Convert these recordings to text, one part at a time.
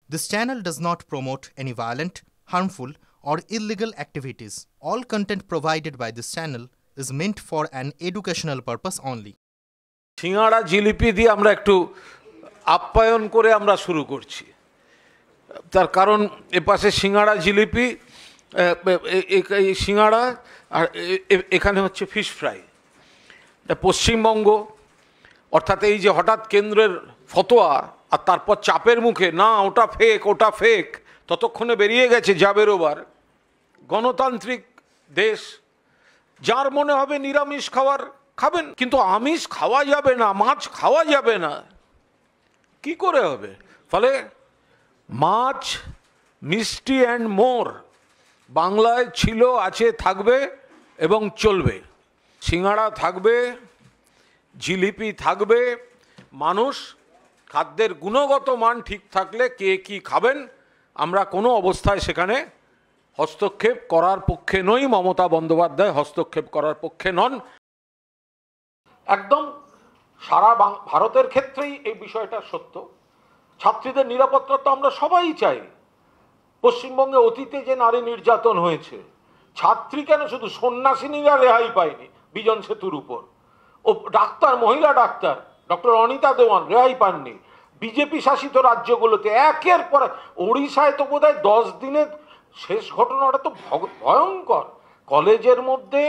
This channel does not promote any violent, harmful, or illegal activities. All content provided by this channel is meant for an educational purpose only. সিঙ্গাড়া জিলিপি দিয়ে আমরা একটু আপ্যায়ন করে আমরা শুরু করছি। তার কারণ এপাশে সিঙ্গাড়া জিলিপি, এই সিঙ্গাড়া আর এখানে হচ্ছে ফিশ ফ্রাই। পশ্চিমবঙ্গ অর্থাৎ এই যে হঠাৎ কেন্দ্রের ফতোয়া আর তারপর চাপের মুখে না ওটা ফেক ততক্ষণে বেরিয়ে গেছে যা বেরোবার। গণতান্ত্রিক দেশ, যার মনে হবে নিরামিষ খাবেন, কিন্তু আমিষ খাওয়া যাবে না, মাছ খাওয়া যাবে না, কি করে হবে? ফলে মাছ, মিষ্টি অ্যান্ড মোর বাংলায় ছিল, আছে, থাকবে এবং চলবে। সিঙ্গাড়া থাকবে, জিলিপি থাকবে। মানুষ খাদ্যের গুণগত মান ঠিক থাকলে কে কি খাবেন আমরা কোনো অবস্থায় সেখানে হস্তক্ষেপ করার পক্ষে নই। মমতা বন্দ্যোপাধ্যায় হস্তক্ষেপ করার পক্ষে নন। একদম সারা ভারতের ক্ষেত্রেই এই বিষয়টা সত্য। ছাত্রীদের নিরাপত্তা তো আমরা সবাই চাই। পশ্চিমবঙ্গে অতীতে যে নারী নির্যাতন হয়েছে, ছাত্রী কেন শুধু সন্ন্যাসিনীরা রেহাই পায়নি বিজন সেতুর উপর, ও ডাক্তার, মহিলা ডাক্তার ডক্টর অনিতা দেওয়ান রেহাই পাননি। বিজেপি শাসিত রাজ্যগুলোতে একের পর, ওড়িশায় তো বোধহয় 10 দিনের শেষ ঘটনাটা তো ভয়ঙ্কর। কলেজের মধ্যে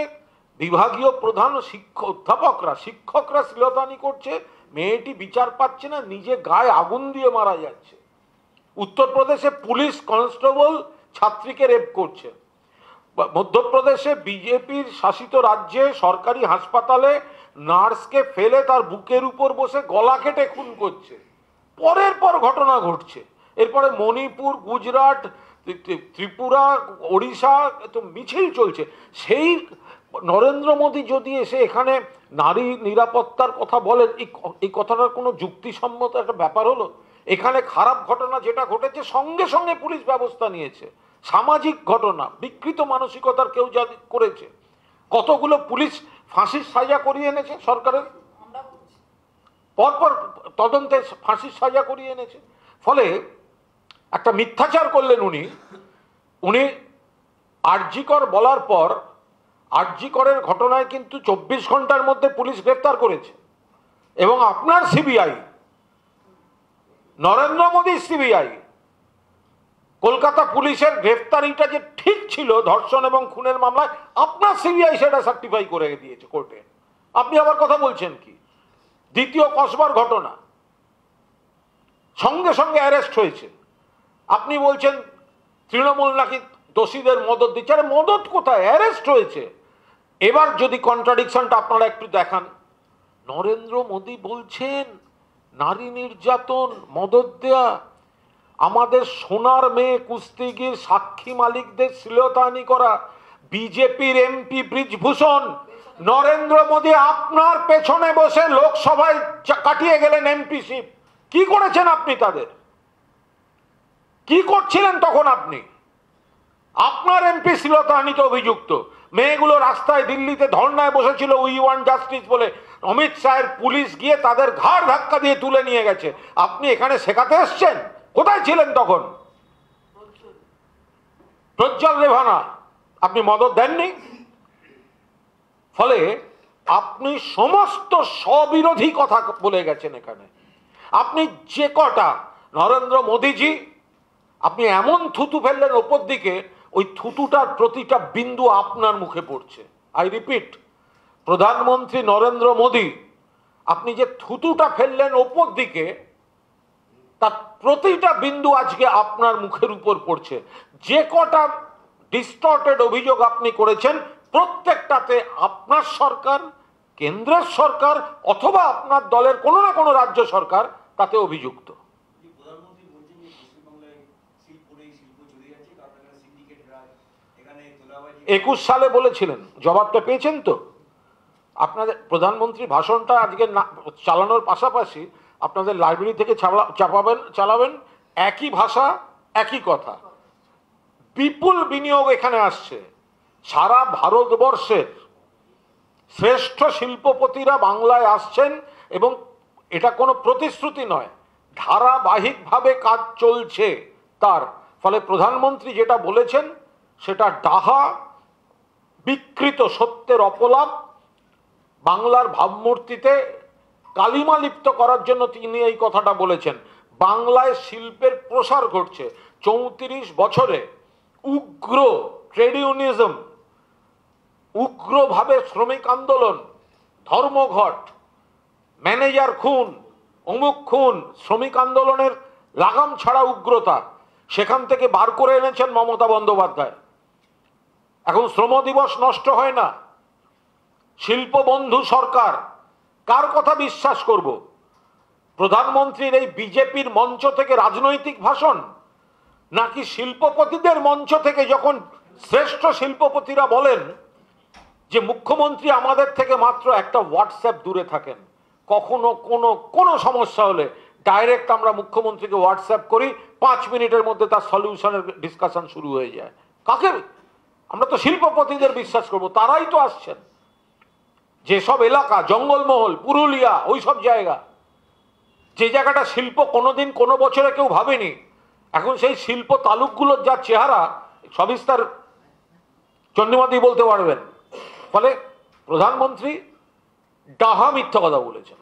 বিভাগীয় প্রধান শিক্ষকরা শ্লীলতাহানি করছে, মেয়েটি বিচার পাচ্ছে না, নিজে গায়ে আগুন দিয়ে মারা যাচ্ছে। উত্তরপ্রদেশে পুলিশ কনস্টেবল ছাত্রীকে রেপ করছে। মধ্যপ্রদেশে বিজেপির শাসিত রাজ্যে সরকারি হাসপাতালে নার্সকে ফেলে তার বুকের উপর বসে গলা কেটে খুন করছে। পরের পর ঘটনা ঘটছে। এরপরে মণিপুর, গুজরাট, ত্রিপুরা, ওড়িশা তো মিছিল চলছে। সেই নরেন্দ্র মোদী যদি এসে এখানে নারী নিরাপত্তার কথা বলেন, এই কথাটার কোনো যুক্তিসম্মত একটা ব্যাপার হলো? এখানে খারাপ ঘটনা যেটা ঘটেছে সঙ্গে সঙ্গে পুলিশ ব্যবস্থা নিয়েছে। সামাজিক ঘটনা, বিকৃত মানসিকতার কেউ যা করেছে, কতগুলো পুলিশ ফাঁসির সাজা করিয়ে এনেছে, সরকারের পরপর তদন্তে ফাঁসির সাজা করিয়ে এনেছে। ফলে একটা মিথ্যাচার করলেন উনি আরজিকর বলার পর আরজিকরের ঘটনায় কিন্তু 24 ঘন্টার মধ্যে পুলিশ গ্রেফতার করেছে। এবং আপনার সিবিআই, নরেন্দ্র মোদীর সিবিআই, কলকাতা পুলিশের গ্রেফতারিটা যে ঠিক ছিল ধর্ষণ এবং খুনের মামলায়, আপনার সিবিআই সেটা সার্টিফাই করে দিয়েছে কোর্টে। আপনি আবার কথা বলছেন কি? দ্বিতীয় কসবার ঘটনা, সঙ্গে সঙ্গে অ্যারেস্ট হয়েছে। আপনি বলছেন তৃণমূল নাকি দোষীদের মদত দিচ্ছে। আরে মদত কোথায়? অ্যারেস্ট হয়েছে। এবার যদি কন্ট্রাডিকশনটা আপনারা একটু দেখান, নরেন্দ্র মোদী বলছেন নারী নির্যাতন, মদত দেয়া, আমাদের সোনার মেয়ে কুস্তিগির সাক্ষী মালিকদের শ্লীলতাহানি করা, বিজেপির এমপি ব্রিজভূষণ, নরেন্দ্র মোদী আপনার পেছনে বসে লোকসভায় কাটিয়ে গেলেন এমপিশিপ। কি করেছেন আপনি? তাদের কি করছিলেন তখন আপনি? আপনার এমপি শ্লীলতাহানিতে অভিযুক্ত। মেয়েগুলো রাস্তায় দিল্লিতে ধর্নায় বসেছিল উই ওয়ান্ট জাস্টিস বলে, অমিত শাহের পুলিশ গিয়ে তাদের ঘাড় ধাক্কা দিয়ে তুলে নিয়ে গেছে। আপনি এখানে শেখাতে এসছেন? কোথায় ছিলেন তখন? প্রজ্জ্বল রেভানা, আপনি মদত দেননি। ফলে আপনি সমস্ত স্ববিরোধী কথা বলে গেছেন এখানে। আপনি যে কটা, নরেন্দ্র মোদীজি আপনি এমন থুতু ফেললেন ওপর দিকে, ওই থুতুটার প্রতিটা বিন্দু আপনার মুখে পড়ছে। আই রিপিট, প্রধানমন্ত্রী নরেন্দ্র মোদী, আপনি যে থুতুটা ফেললেন ওপর দিকে, তার প্রতিটা বিন্দু আজকে আপনার মুখের উপর পড়ছে। যে কটা ডিস্টর্টেড অভিযোগ আপনি করেছেন, প্রত্যেকটাতে আপনার সরকার, কেন্দ্রের সরকার অথবা আপনার দলের কোনো না কোনো রাজ্য সরকার তাতে অভিযুক্ত। 21 সালে বলেছিলেন, জবাবটা পেয়েছেন তো? আপনাদের প্রধানমন্ত্রী ভাষণটা আজকে চালানোর পাশাপাশি আপনাদের লাইব্রেরি থেকে চালাবেন। একই ভাষা, একই কথা, বিপুল বিনিয়োগ এখানে আসছে। সারা ভারতবর্ষের শ্রেষ্ঠ শিল্পপতিরা বাংলায় আসছেন এবং এটা কোনো প্রতিশ্রুতি নয়, ধারাবাহিকভাবে কাজ চলছে তার ফলে প্রধানমন্ত্রী যেটা বলেছেন সেটা ডাহা, বিকৃত সত্যের অপলাপ, বাংলার ভাবমূর্তিতে কালিমা লিপ্ত করার জন্য তিনি এই কথাটা বলেছেন। বাংলায় শিল্পের প্রসার ঘটছে। 34 বছরে উগ্র ট্রেড ইউনিয়নিজম, উগ্রভাবে শ্রমিক আন্দোলন, ধর্মঘট, ম্যানেজার খুন, অমুক খুন, শ্রমিক আন্দোলনের লাগাম ছাড়া উগ্রতা, সেখান থেকে বার করে এনেছেন মমতা বন্দ্যোপাধ্যায়। এখন শ্রম দিবস নষ্ট হয় না। শিল্প বন্ধু সরকার, কার কথা বিশ্বাস করব? প্রধানমন্ত্রীর এই বিজেপির মঞ্চ থেকে রাজনৈতিক ভাষণ, নাকি শিল্পপতিদের মঞ্চ থেকে যখন শ্রেষ্ঠ শিল্পপতিরা বলেন যে মুখ্যমন্ত্রী আমাদের থেকে মাত্র একটা হোয়াটসঅ্যাপ দূরে থাকেন, কখনো কোনো সমস্যা হলে ডাইরেক্ট আমরা মুখ্যমন্ত্রীকে হোয়াটসঅ্যাপ করি, 5 মিনিটের মধ্যে তার সলিউশনের ডিসকাশন শুরু হয়ে যায়। কাকে? আমরা তো শিল্পপতিদের বিশ্বাস করব, তারাই তো আসছেন। যেসব এলাকা, জঙ্গলমহল, পুরুলিয়া, ওই সব জায়গা, যে জায়গাটা শিল্প কোনোদিন কোনো বছরে কেউ ভাবেনি, এখন সেই শিল্প তালুকগুলোর যা চেহারা, সবিস্তার চন্দ্রিমাদি বলতে পারবেন। ফলে প্রধানমন্ত্রী ডাহা মিথ্যা কথা বলেছেন।